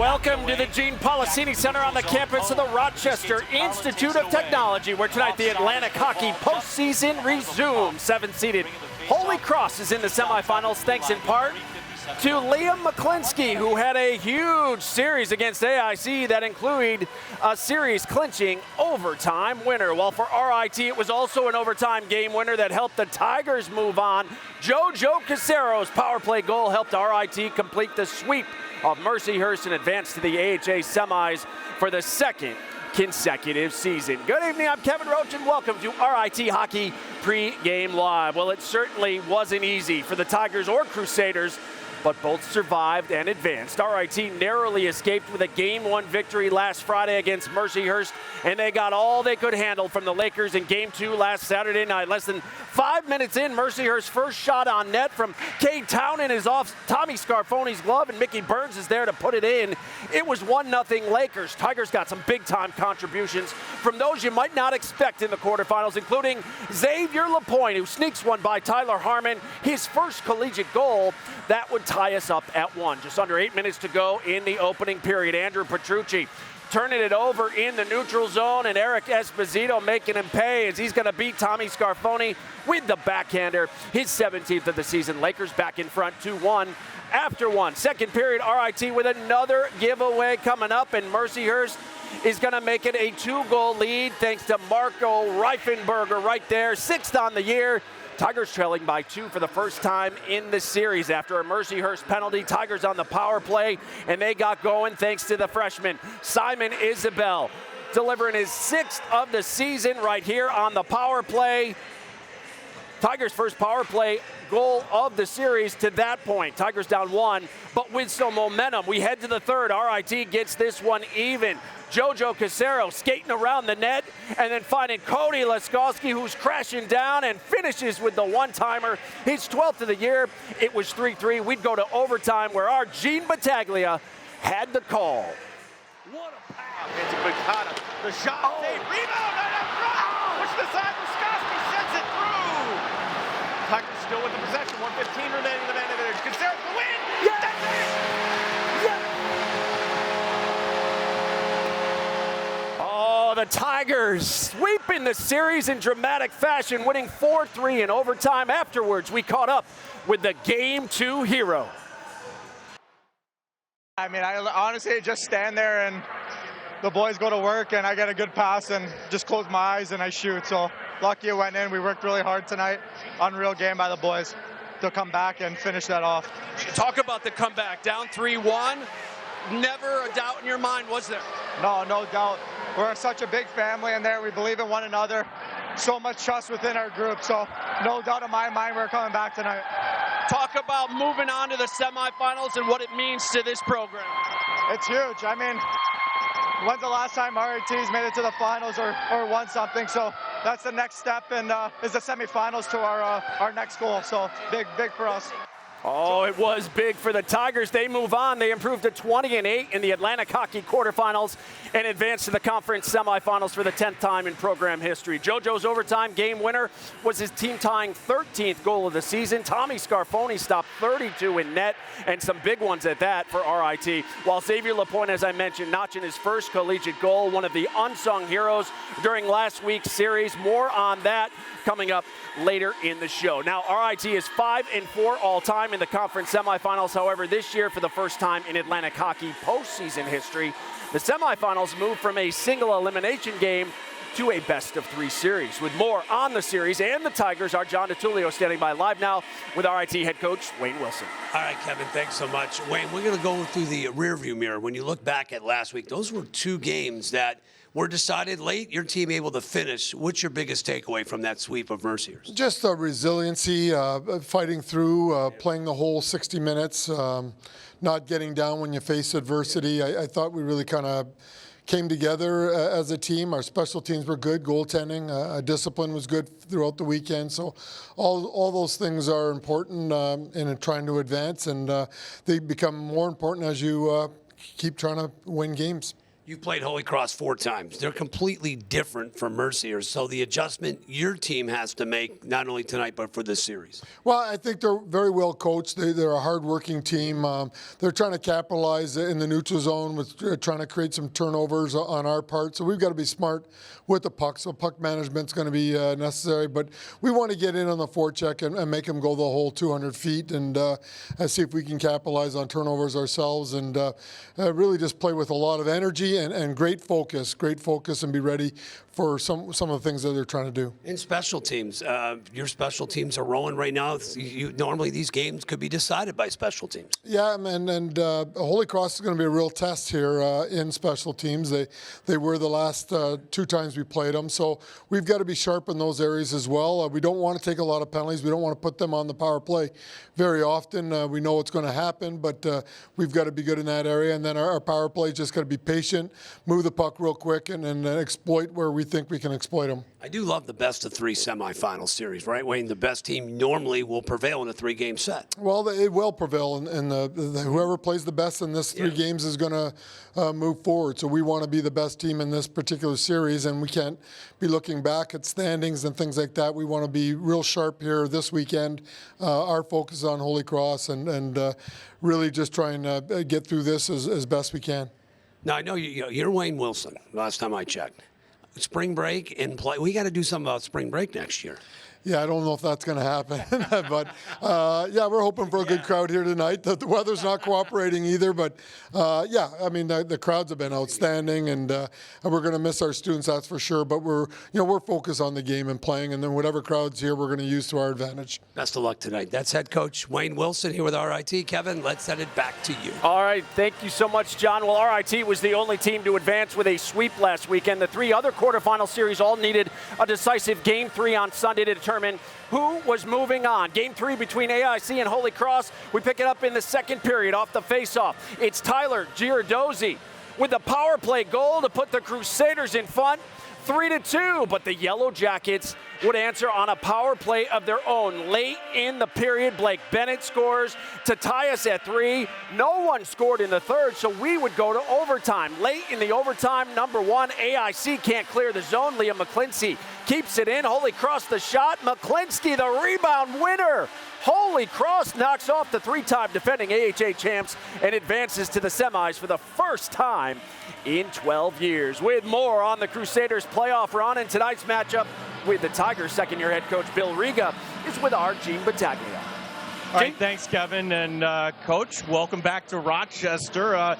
Welcome to the Gene Policini Center on the campus of the Rochester Institute of Technology, where tonight the Atlantic Hockey postseason resumes. 7-seeded Holy Cross is in the semifinals, thanks in part to Liam McClinsky, who had a huge series against AIC that included a series-clinching overtime winner. While for RIT, it was also an overtime game winner that helped the Tigers move on. JoJo Casero's power play goal helped RIT complete the sweep of Mercyhurst and advance to the AHA semis for the second consecutive season. Good evening, I'm Kevin Roach, and welcome to RIT Hockey Pre-Game Live. Well, it certainly wasn't easy for the Tigers or Crusaders, but both survived and advanced. RIT narrowly escaped with a Game 1 victory last Friday against Mercyhurst, and they got all they could handle from the Lakers in Game 2 last Saturday night. Less than 5 minutes in, Mercyhurst's first shot on net from Cade Townend is off Tommy Scarfoni's glove, and Mickey Burns is there to put it in. It was 1-0 Lakers. Tigers got some big-time contributions from those you might not expect in the quarterfinals, including Xavier Lapointe, who sneaks one by Tyler Harmon, his first collegiate goal. That would tie us up at 1. Just under 8 minutes to go in the opening period. Andrew Petrucci turning it over in the neutral zone, and Eric Esposito making him pay as he's going to beat Tommy Scarfoni with the backhander. His 17th of the season. Lakers back in front 2-1 after 1. Second period, RIT with another giveaway coming up, and Mercyhurst is going to make it a 2-goal lead thanks to Marco Reifenberger right there, 6th on the year. Tigers trailing by 2 for the first time in the series after a Mercyhurst penalty. Tigers on the power play, and they got going thanks to the freshman Simon Isabel, delivering his 6th of the season right here on the power play. Tigers' first power play goal of the series to that point. Tigers down 1, but with some momentum. We head to the third. RIT gets this one even. JoJo Casero skating around the net and then finding Cody Laskowski, who's crashing down and finishes with the one-timer. His 12th of the year. It was 3-3. We'd go to overtime where our Gene Battaglia had the call. What a pass. Into Bacana. The shot. Save. Rebound. Push the side. Laskowski sends it through. Tigers still with the possession. 1:15 remaining in the man advantage. Casero for the win. Yes. That's it. The Tigers sweeping the series in dramatic fashion, winning 4-3 in overtime. Afterwards, we caught up with the Game 2 hero. I mean, I honestly just stand there and the boys go to work and I get a good pass and just close my eyes and I shoot. So lucky it went in. We worked really hard tonight. Unreal game by the boys to come back and finish that off. Talk about the comeback, down 3-1. Never a doubt in your mind, was there? No doubt. We're such a big family in there. We believe in one another. So much trust within our group. So no doubt in my mind we're coming back tonight. Talk about moving on to the semifinals and what it means to this program. It's huge. I mean, when's the last time RIT's made it to the finals or won something? So that's the next step, and is the semifinals to our next goal. So big for us. Oh, it was big for the Tigers. They move on. They improved to 20-8 in the Atlantic Hockey quarterfinals and advanced to the conference semifinals for the 10th time in program history. JoJo's overtime game winner was his team-tying 13th goal of the season. Tommy Scarfoni stopped 32 in net, and some big ones at that for RIT. While Xavier Lapointe, as I mentioned, notching his first collegiate goal, one of the unsung heroes during last week's series. More on that coming up later in the show. Now, RIT is 5-4 all-time in the conference semifinals. However, this year, for the first time in Atlantic Hockey postseason history, the semifinals moved from a single elimination game to a best-of-3 series. With more on the series and the Tigers, our John DiTullio standing by live now with RIT head coach Wayne Wilson. All right, Kevin, thanks so much. Wayne, we're going to go through the rearview mirror. When you look back at last week, those were 2 games that were decided late. Your team able to finish. What's your biggest takeaway from that sweep of Mercyhurst? Just resiliency, fighting through, playing the whole 60 minutes, not getting down when you face adversity. I thought we really kind of came together as a team. Our special teams were good, goaltending, discipline was good throughout the weekend. So all those things are important in trying to advance, and they become more important as you keep trying to win games. You've played Holy Cross 4 times. They're completely different from Mercier. So the adjustment your team has to make, not only tonight, but for this series. Well, I think they're very well coached. They're a hard-working team. They're trying to capitalize in the neutral zone with trying to create some turnovers on our part. So we've got to be smart with the puck. So puck management's going to be necessary. But we want to get in on the forecheck and make them go the whole 200 feet and see if we can capitalize on turnovers ourselves and really just play with a lot of energy and great focus and be ready for some of the things that they're trying to do. In special teams, your special teams are rolling right now. Normally these games could be decided by special teams. Yeah, and Holy Cross is going to be a real test here in special teams. They were the last 2 times we played them, so we've got to be sharp in those areas as well. We don't want to take a lot of penalties. We don't want to put them on the power play very often. We know what's going to happen, but we've got to be good in that area. And then our power play just got to be patient, move the puck real quick, and exploit where we think we can exploit them. I do love the best of 3 semifinal series, right, Wayne? The best team normally will prevail in a 3-game set. Well, it will prevail, and whoever plays the best in this 3 games is going to move forward. So we want to be the best team in this particular series, and we can't be looking back at standings and things like that. We want to be real sharp here this weekend. Our focus is on Holy Cross and really just trying to get through this as best we can. Now, I know you're Wayne Wilson, last time I checked. Spring break and play. We got to do something about spring break next year. Yeah, I don't know if that's going to happen, but yeah, we're hoping for a good crowd here tonight. The weather's not cooperating either, but yeah, I mean the crowds have been outstanding, and we're going to miss our students, that's for sure. But we're focused on the game and playing, and then whatever crowd's here, we're going to use to our advantage. Best of luck tonight. That's head coach Wayne Wilson here with RIT. Kevin, let's send it back to you. All right, thank you so much, John. Well, RIT was the only team to advance with a sweep last weekend. The 3 other quarterfinal series all needed a decisive Game 3 on Sunday to determine who was moving on. Game 3 between AIC and Holy Cross. We pick it up in the second period off the faceoff. It's Tyler Giardozzi with the power play goal to put the Crusaders in front, 3-2. But the Yellow Jackets would answer on a power play of their own. Late in the period, Blake Bennett scores to tie us at 3. No one scored in the third, so we would go to overtime. Late in the overtime, number 1, AIC can't clear the zone. Liam McClincy keeps it in. Holy Cross the shot. McClincy the rebound winner. Holy Cross knocks off the 3-time defending AHA champs and advances to the semis for the first time in 12 years. With more on the Crusaders playoff run in tonight's matchup with the Tigers, second-year head coach Bill Riga is with our Gene Battaglia. All right, thanks, Kevin. And Coach, welcome back to Rochester.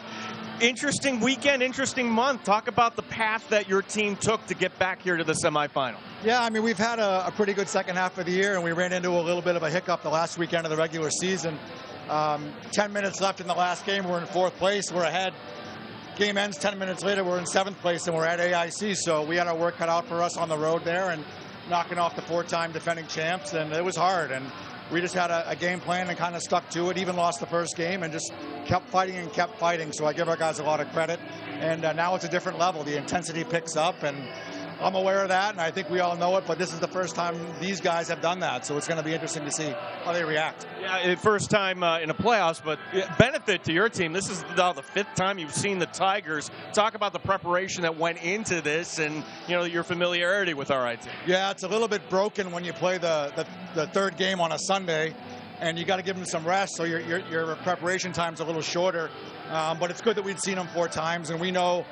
Interesting weekend, interesting month. Talk about the path that your team took to get back here to the semifinal. Yeah, I mean, we've had a pretty good second half of the year, and we ran into a little bit of a hiccup the last weekend of the regular season. 10 minutes left in the last game. We're in 4th place. We're ahead. Game ends 10 minutes later. We're in 7th place, and we're at AIC. So we had our work cut out for us on the road there and knocking off the 4-time defending champs, and it was hard. And we just had a game plan and kind of stuck to it, even lost the first game and just kept fighting and kept fighting. So I give our guys a lot of credit. And now it's a different level. The intensity picks up, and I'm aware of that, and I think we all know it, but this is the first time these guys have done that, so it's going to be interesting to see how they react. Yeah, first time in the playoffs, but benefit to your team. This is now the 5th time you've seen the Tigers. Talk about the preparation that went into this and, your familiarity with RIT. Yeah, it's a little bit broken when you play the 3rd game on a Sunday, and you got to give them some rest, so your preparation time's a little shorter. But it's good that we'd seen them 4 times, and we know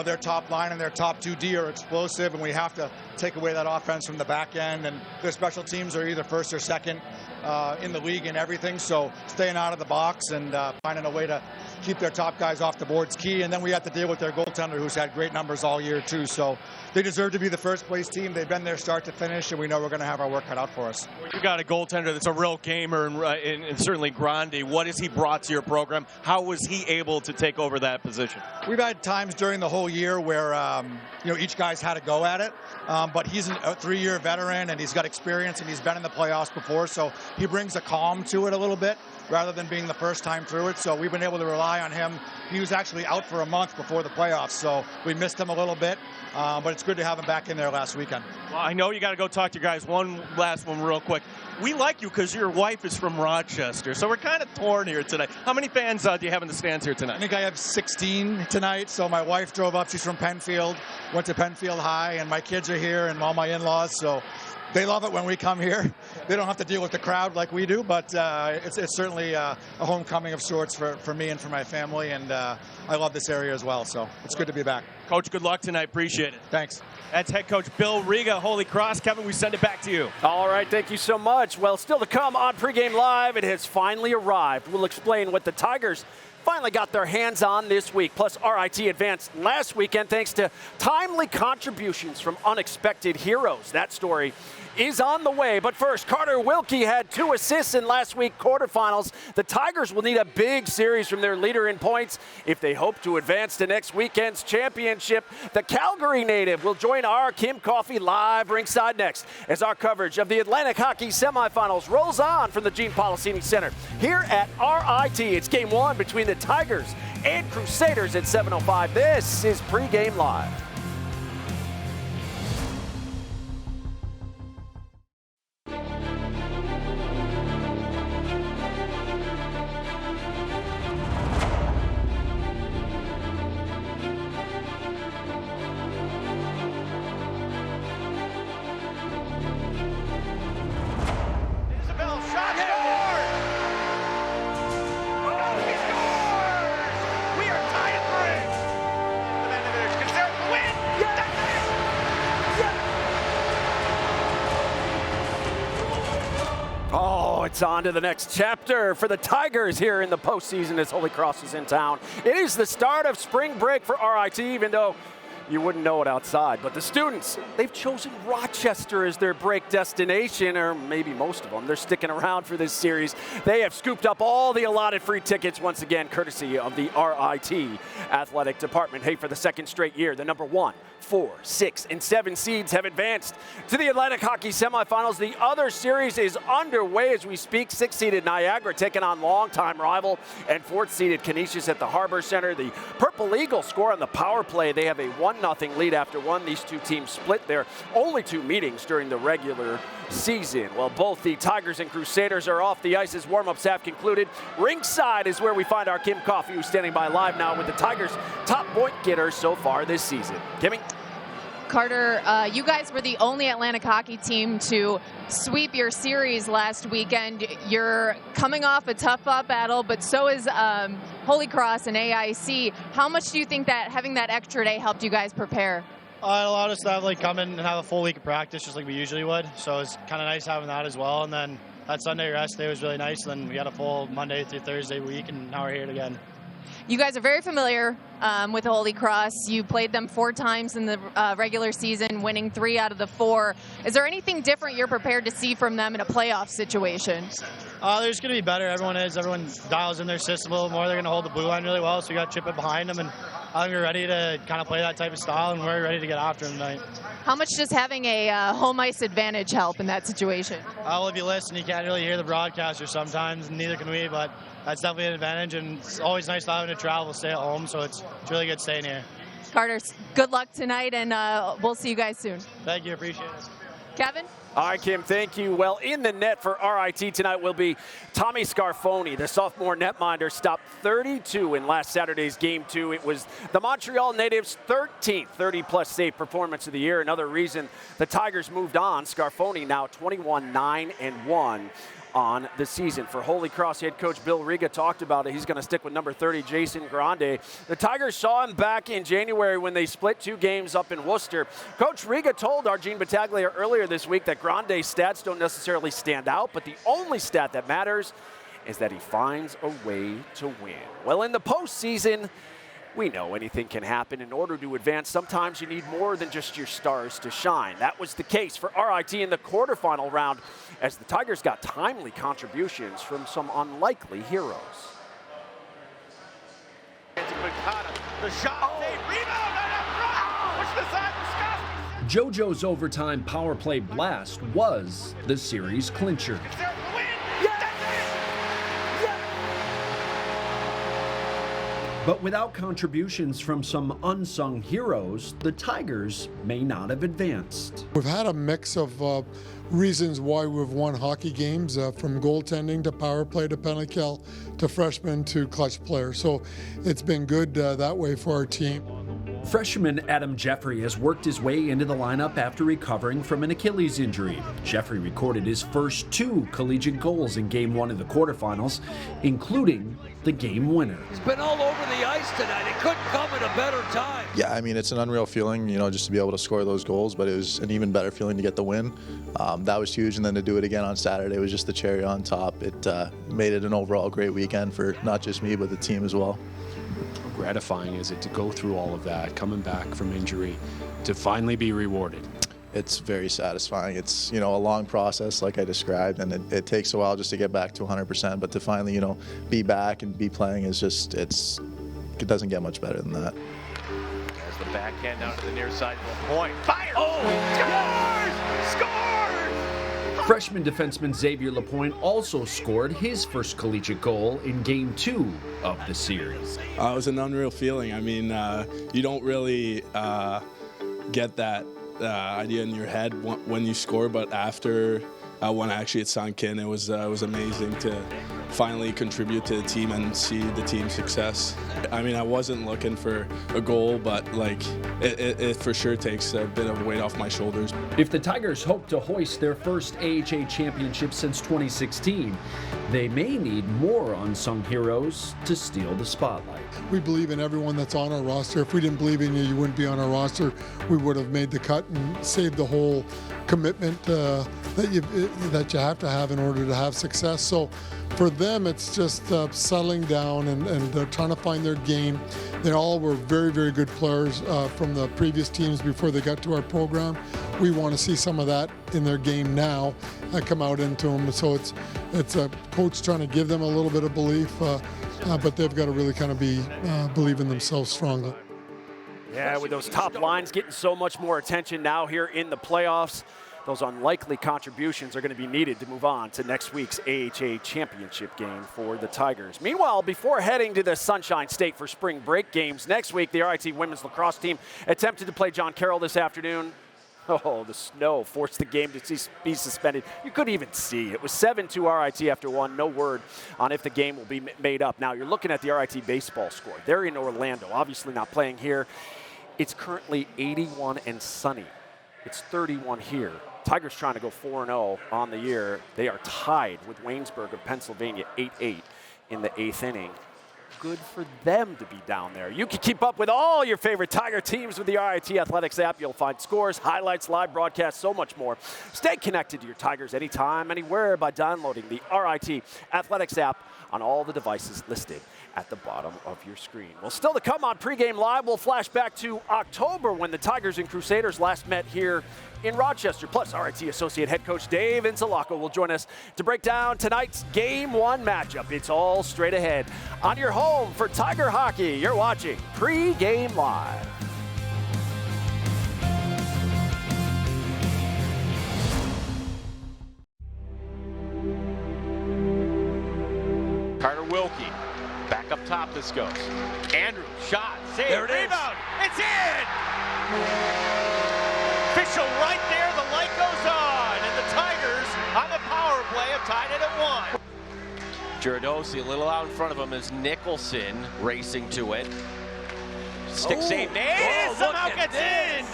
their top line and their top 2D are explosive, and we have to take away that offense from the back end. And their special teams are either 1st or 2nd in the league and everything. So staying out of the box and finding a way to keep their top guys off the board's key. And then we have to deal with their goaltender, who's had great numbers all year too. So they deserve to be the first place team. They've been there start to finish, and we know we're going to have our work cut out for us. You got a goaltender that's a real gamer, and certainly Grandi. What has he brought to your program? How was he able to take over that position? We've had times during the whole year where each guy's had a go at it, but he's a 3-year veteran, and he's got experience, and he's been in the playoffs before, so he brings a calm to it a little bit. rather than being the first time through it. So we've been able to rely on him. He was actually out for a month before the playoffs, so we missed him a little bit. But it's good to have him back in there last weekend. Well, I know you got to go talk to you guys. One last one real quick. We like you because your wife is from Rochester, so we're kind of torn here tonight. How many fans do you have in the stands here I tonight? think I have 16 tonight. So my wife drove up. She's from Penfield, went to Penfield High, and my kids are here and all my in-laws. So they love it when we come here. They don't have to deal with the crowd like we do, but it's certainly a homecoming of sorts for me and for my family, and I love this area as well, so it's good to be back. Coach, good luck tonight. Appreciate it. Thanks. That's head coach Bill Riga, Holy Cross. Kevin, we send it back to you. All right, thank you so much. Well, still to come on Pregame Live, it has finally arrived. We'll explain what the Tigers finally got their hands on this week. Plus, RIT advanced last weekend thanks to timely contributions from unexpected heroes. That story is on the way. But first, Carter Wilkie had 2 assists in last week's quarterfinals. The Tigers will need a big series from their leader in points if they hope to advance to next weekend's championship. The Calgary native will join our Kim Coffey live ringside next as our coverage of the Atlantic Hockey semifinals rolls on from the Gene Policini Center here at RIT. It's game 1 between the Tigers and Crusaders at 7:05. This is Pregame Live. Isabel, shot scored! Oh, he scores! We are tied at 3. The Mandevers consider the win! That's it! Oh, it's on to the next chapter for the Tigers here in the postseason as Holy Cross is in town. It is the start of spring break for RIT, even though you wouldn't know it outside. But the students, they've chosen Rochester as their break destination, or maybe most of them. They're sticking around for this series. They have scooped up all the allotted free tickets, once again, courtesy of the RIT Athletic Department. Hey, for the second straight year, the number 1, 4, 6, and 7 seeds have advanced to the Atlantic Hockey semifinals. The other series is underway as we speak. 6-seeded Niagara taking on longtime rival and 4th-seeded Canisius at the Harbor Center. The Purple Eagles score on the power play. They have a 1-0 lead after 1. These two teams split their only 2 meetings during the regular season. Well, both the Tigers and Crusaders are off the ice as warm-ups have concluded. Ringside is where we find our Kim Coffey, who's standing by live now with the Tigers' top point getter so far this season. Kimmy? Carter, you guys were the only Atlantic hockey team to sweep your series last weekend. You're coming off a tough battle, but so is Holy Cross and AIC. How much do you think that having that extra day helped you guys prepare? It allowed us to have, come in and have a full week of practice just like we usually would. So it's kind of nice having that as well. And then that Sunday rest day was really nice. And then we had a full Monday through Thursday week, and now we're here again. You guys are very familiar with Holy Cross. You played them 4 times in the regular season, winning 3 out of the 4. Is there anything different you're prepared to see from them in a playoff situation? They're just going to be better. Everyone dials in their system a little more. They're going to hold the blue line really well, so we got to chip it behind them. And I think we're ready to kind of play that type of style, and we're ready to get after them tonight. How much does having a home ice advantage help in that situation? Well, if you listen, you can't really hear the broadcaster sometimes, and neither can we, but that's definitely an advantage, and it's always nice having to travel, stay at home, so it's really good staying here. Carter, good luck tonight, and we'll see you guys soon. Thank you, appreciate it. Kevin? All right, Kim, thank you. Well, in the net for RIT tonight will be Tommy Scarfoni. The sophomore netminder stopped 32 in last Saturday's Game 2. It was the Montreal native's 13th 30-plus save performance of the year. Another reason the Tigers moved on. Scarfoni now 21-9-1 on the season. For Holy Cross head coach Bill Riga talked about it. He's going to stick with number 30, Jason Grande. The Tigers saw him back in January when they split 2 games up in Worcester. Coach Riga told our Gene Battaglia earlier this week that Grande's stats don't necessarily stand out, but the only stat that matters is that he finds a way to win. Well, in the postseason, we know anything can happen. In order to advance, sometimes you need more than just your stars to shine. That was the case for RIT in the quarterfinal round as the Tigers got timely contributions from some unlikely heroes. The shot, rebound, push the side, Wisconsin. JoJo's overtime power play blast was the series clincher. Win. That's it. But without contributions from some unsung heroes, the Tigers may not have advanced. We've had a mix of reasons why we've won hockey games, from goaltending to power play to penalty kill to freshmen to clutch players. So it's been good that way for our team. Freshman Adam Jeffrey has worked his way into the lineup after recovering from an Achilles injury. Jeffrey recorded his first 2 collegiate goals in Game 1 of the quarterfinals, including the game winner. He's been all over the ice tonight. It couldn't come at a better time. Yeah, I mean, it's an unreal feeling, you know, just to be able to score those goals, but it was an even better feeling to get the win. That was huge, and then to do it again on Saturday was just the cherry on top. It made it an overall great weekend for not just me, but the team as well. How gratifying is it to go through all of that, coming back from injury, to finally be rewarded? It's very satisfying. It's, you know, a long process like I described, and it takes a while just to get back to 100%, but to finally, you know, be back and be playing is just, it doesn't get much better than that. As the backhand down to the near side, point, fire! Oh, scores! Freshman defenseman Xavier Lapointe also scored his first collegiate goal in Game 2 of the series. It was an unreal feeling. I mean, you don't really get that idea in your head when you score, but after when actually it sunk in, it was amazing to finally contribute to the team and see the team's success. I mean, I wasn't looking for a goal, but like it for sure takes a bit of weight off my shoulders. If the Tigers hope to hoist their first AHA championship since 2016, they may need more unsung heroes to steal the spotlight. We believe in everyone that's on our roster. If we didn't believe in you, you wouldn't be on our roster. We would have made the cut and saved the whole commitment that you have to have in order to have success. So for them, it's just settling down and trying to find their game. They all were very, very good players from the previous teams before they got to our program. We want to see some of that in their game now come out into them. So it's a coach trying to give them a little bit of belief, but they've got to really kind of believe in themselves strongly. Yeah, with those top lines getting so much more attention now here in the playoffs, those unlikely contributions are going to be needed to move on to next week's AHA championship game for the Tigers. Meanwhile, before heading to the Sunshine State for spring break games next week, the RIT women's lacrosse team attempted to play John Carroll this afternoon. Oh, the snow forced the game to be suspended. You couldn't even see. It was 7-2 RIT after 1. No word on if the game will be made up. Now, you're looking at the RIT baseball score. They're in Orlando, obviously not playing here. It's currently 81 and sunny. It's 31 here. Tigers trying to go 4-0 on the year. They are tied with Waynesburg of Pennsylvania 8-8 in the 8th inning. Good for them to be down there. You can keep up with all your favorite Tiger teams with the RIT Athletics app. You'll find scores, highlights, live broadcasts, so much more. Stay connected to your Tigers anytime, anywhere by downloading the RIT Athletics app on all the devices listed at the bottom of your screen. Well, still to come on Pregame Live, we'll flash back to October when the Tigers and Crusaders last met here in Rochester. Plus, RIT Associate Head Coach Dave Inzalaco will join us to break down tonight's Game 1 matchup. It's all straight ahead on your home for Tiger Hockey. You're watching Pregame Live. Carter Wilkie, back up top this goes. Andrew, shot, save, there it rebound, it's in! Official right there, the light goes on, and the Tigers on the power play have tied it at 1. Girodosi a little out in front of him as Nicholson racing to it. Stick save, and somehow gets in!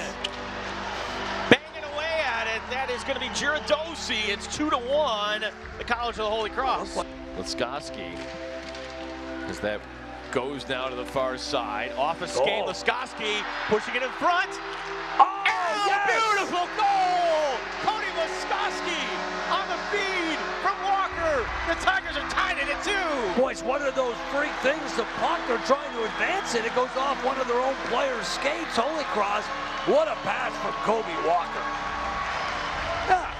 Banging away at it, that is going to be Girodosi. It's 2-1, the College of the Holy Cross. Laskoski, as that goes now to the far side. Off a skate, Laskoski pushing it in front. Oh, yes! Beautiful goal! Cody Laskoski on the feed from Walker. The Tigers are tied it at 2. Boy, it's one of those freak things. The puck, they're trying to advance it. It goes off one of their own players' skates. Holy Cross, what a pass from Kobe Walker. Yeah.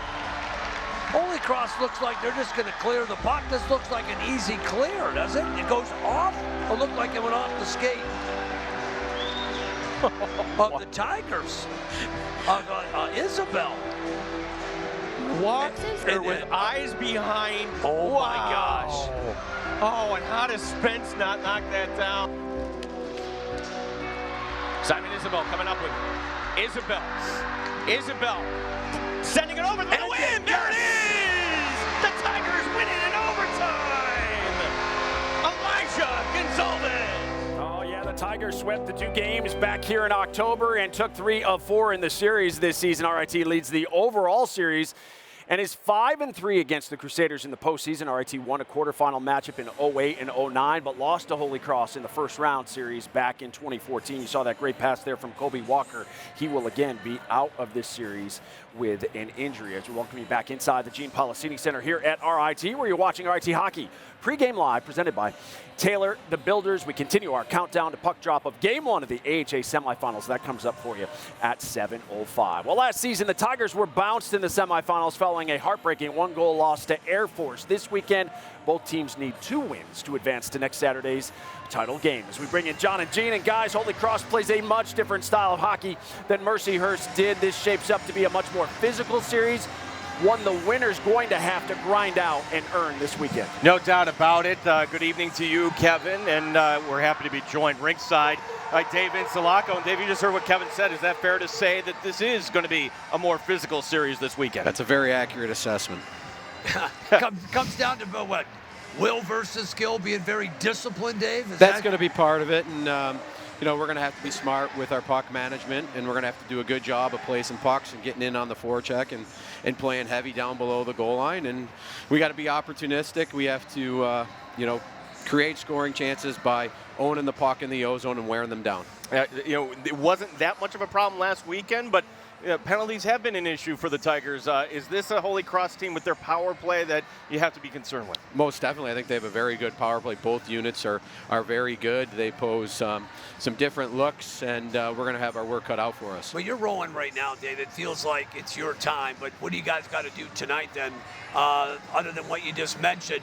Holy Cross looks like they're just going to clear the puck. This looks like an easy clear, does it? It goes off, or look like it went off the skate of the Tigers, of Isabel. Walker with eyes behind. Oh, wow. My gosh. Oh, and how does Spence not knock that down? Simon Isabel coming up with Isabel. Isabel sending it over for the win. There it is! The Tigers win it in overtime. Elijah Gonzalez. Oh, yeah, the Tigers swept the 2 games back here in October and took 3 of 4 in the series this season. RIT leads the overall series and is 5-3 against the Crusaders in the postseason. RIT won a quarterfinal matchup in 08 and 09, but lost to Holy Cross in the first round series back in 2014. You saw that great pass there from Kobe Walker. He will again be out of this series with an injury. As we welcome you back inside the Gene Policini Center here at RIT, where you're watching RIT Hockey Pregame Live, presented by Taylor the Builders. We continue our countdown to puck drop of Game 1 of the AHA semifinals. That comes up for you at 7:05. Well, last season, the Tigers were bounced in the semifinals following a heartbreaking 1-goal loss to Air Force. This weekend, both teams need 2 wins to advance to next Saturday's title game. As we bring in John and Gene, and guys, Holy Cross plays a much different style of hockey than Mercyhurst did. This shapes up to be a much more physical series, one the winner's going to have to grind out and earn this weekend. No doubt about it. Good evening to you, Kevin, and we're happy to be joined ringside by Dave Insulaco. And Dave, you just heard what Kevin said. Is that fair to say that this is going to be a more physical series this weekend? That's a very accurate assessment. Comes down to what? Will versus skill, being very disciplined, Dave? That's going to be part of it, and we're going to have to be smart with our puck management, and we're going to have to do a good job of placing pucks and getting in on the forecheck and playing heavy down below the goal line. And we got to be opportunistic. We have to, create scoring chances by owning the puck in the O-zone and wearing them down. It wasn't that much of a problem last weekend, but penalties have been an issue for the Tigers. Is this a Holy Cross team with their power play that you have to be concerned with? Most definitely. I think they have a very good power play. Both units are very good. They pose some different looks, and we're going to have our work cut out for us. Well, you're rolling right now, Dave. It feels like it's your time, but what do you guys got to do tonight then, other than what you just mentioned,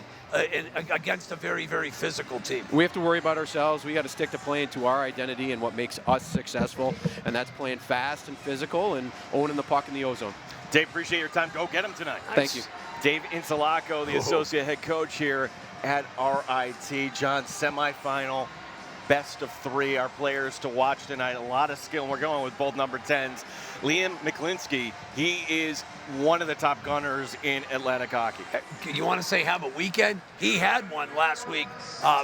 against a very, very physical team? We have to worry about ourselves. We got to stick to playing to our identity and what makes us successful, and that's playing fast and physical and owning the puck in the O-zone. Dave, appreciate your time. Go get him tonight. Thank you. Dave Insulaco, the associate head coach here at RIT. John, semifinal, best of 3. Our players to watch tonight. A lot of skill. We're going with both number 10s. Liam McClinsky, he is one of the top gunners in Atlantic hockey. You want to say have a weekend? He had one last week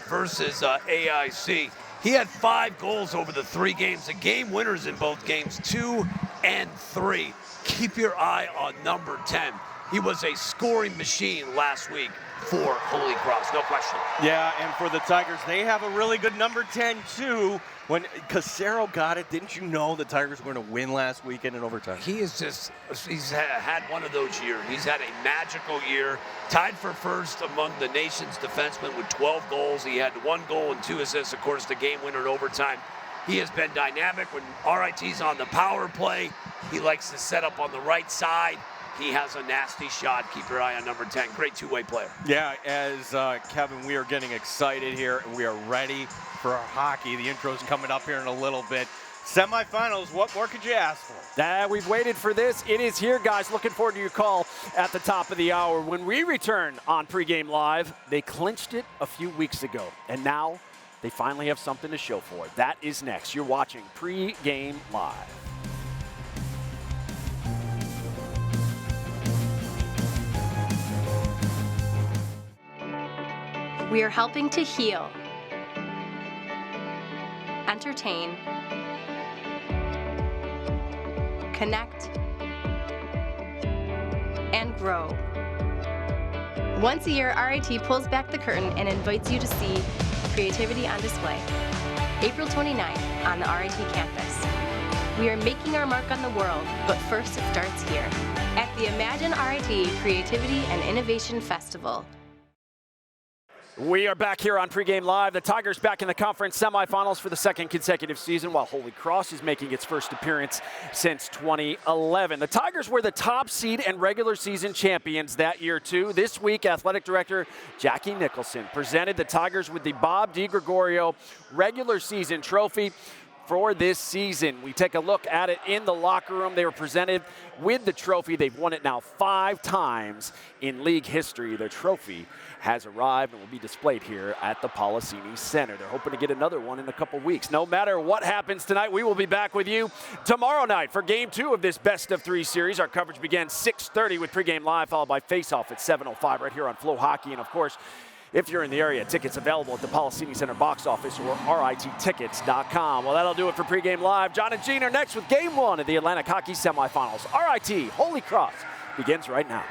versus AIC. He had 5 goals over the 3 games. The game winners in both games, 2 and 3. Keep your eye on number 10. He was a scoring machine last week for Holy Cross, no question. Yeah, and for the Tigers, they have a really good number 10 too. When Casero got it, didn't you know the Tigers were going to win last weekend in overtime? He's had one of those years. He's had a magical year, tied for first among the nation's defensemen with 12 goals. He had 1 goal and 2 assists, of course, the game winner in overtime. He has been dynamic when RIT's on the power play. He likes to set up on the right side. He has a nasty shot. Keep your eye on number 10. Great 2-way player. Yeah, as Kevin, we are getting excited here, and we are ready for our hockey. The intro's coming up here in a little bit. Semifinals, what more could you ask for? We've waited for this. It is here, guys. Looking forward to your call at the top of the hour. When we return on Pregame Live, they clinched it a few weeks ago, and now they finally have something to show for it. That is next. You're watching Pregame Live. We are helping to heal, entertain, connect, and grow. Once a year, RIT pulls back the curtain and invites you to see creativity on display. April 29th on the RIT campus. We are making our mark on the world, but first it starts here at the Imagine RIT Creativity and Innovation Festival. We are back here on Pregame Live. The Tigers back in the conference semifinals for the 2nd consecutive season, while Holy Cross is making its first appearance since 2011. The Tigers were the top seed and regular season champions that year, too. This week, Athletic Director Jackie Nicholson presented the Tigers with the Bob DiGregorio regular season trophy. for this season. We take a look at it in the locker room. They were presented with the trophy. They've won it now 5 times in league history. Their trophy has arrived and will be displayed here at the Policini Center. They're hoping to get another one in a couple weeks. No matter what happens tonight, we will be back with you tomorrow night for Game 2 of this best-of-3 series. Our coverage begins 6:30 with Pregame Live, followed by Face-Off at 7:05 right here on Flow Hockey. And, of course, if you're in the area, tickets available at the Policini Center box office or RITtickets.com. Well, that'll do it for Pregame Live. John and Gene are next with Game 1 of the Atlantic Hockey semifinals. RIT Holy Cross begins right now.